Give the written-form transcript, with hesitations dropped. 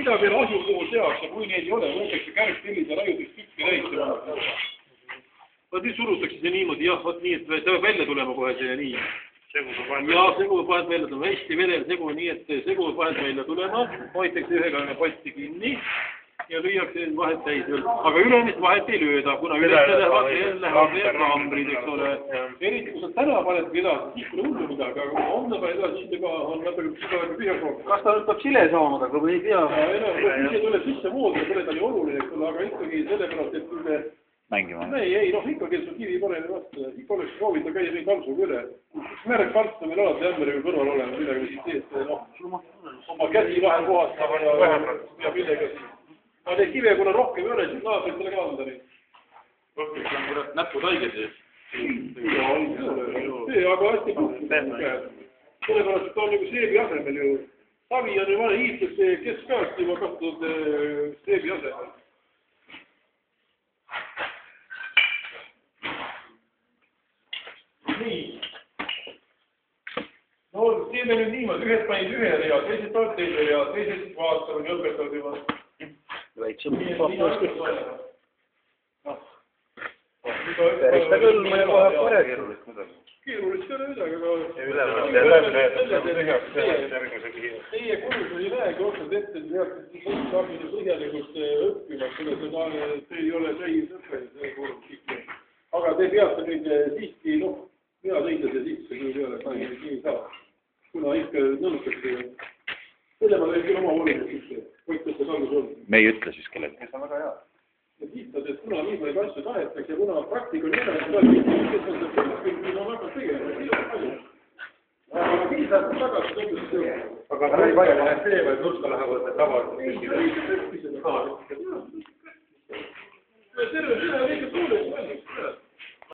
mida veel asukohu tehakse, kui neid ei ole, võetakse kärgpillid ja raiutakse tükki täis. Vaat nüüd surutakse see niimoodi, jah, vot nii, et see peab välja tulema kohe see nii. Ja segu peab vahelt välja tulema, hästi vedel segu, nii et segu peab vahelt välja tulema, hoitakse ühega potti kinni ja lüüakse vahelt täis. Aga ülemist vahelt ei lööda, kuna ülesse lähevad kambrid, eks ole. Eriti, kui sa täna panedki edasi, siis pole hullu midagi, aga kui homne paned edasi, siis juba on natuke pihaks rohkem. Kas ta nüüd peab sile saama, aga või ei pea? Ise tuleb sisse moodi, pole ta nii oluline, aga ikkagi sellepärast, et kui me mängima. Ei, ikkagi sul kivi pole vastu. Ikka oleks soovita käia nii kalsuga üle. Üks märk karsta meil alati ämberiga kõrval olema, millega siis teed, oma käsi vahel kohast ja millega siis. Aga neid kive, kuna rohkem ei ole, siis naabrid selle ka anda neid. Rohkem on kurat näpud haiged siis. Aga hästi puhkus. Sellepärast, et on nagu seebi asemel ju. Tavi on ju vana hiidlase keskajast juba kasutatud seebi asemel. Nii. No teeme nüüd niimoodi, ühed panid ühe rea, teised panid teise rea, teised vaatavad ja õpetavad juba. Väiksem papust ikka. Päris ta küll, mõne kohe pole keerulist midagi. Keerulist ei ole midagi, aga teie kodus ei lähegi otsad ette, et saabida põhjalikult õppima, see ei ole täis õppes. Aga te peate nüüd siiski, mina tõida see sisse, kui ei ole, nii saa. Kuna ikka nõutakse, selle ma tein küll oma oluline sisse, võitlete salgus olnud. Me ei ütle siis kellelgi. Kes on väga hea. Ja kiitad, et kuna nii palju asju tahetakse ja kuna praktika on jälle, kes on see kõik, mis on väga tegema. Aga kiitad tagasi tõmbus. Aga ta ei vaja, et see või nurka lähevad need tavaliselt. Terve, seda liiga tuules.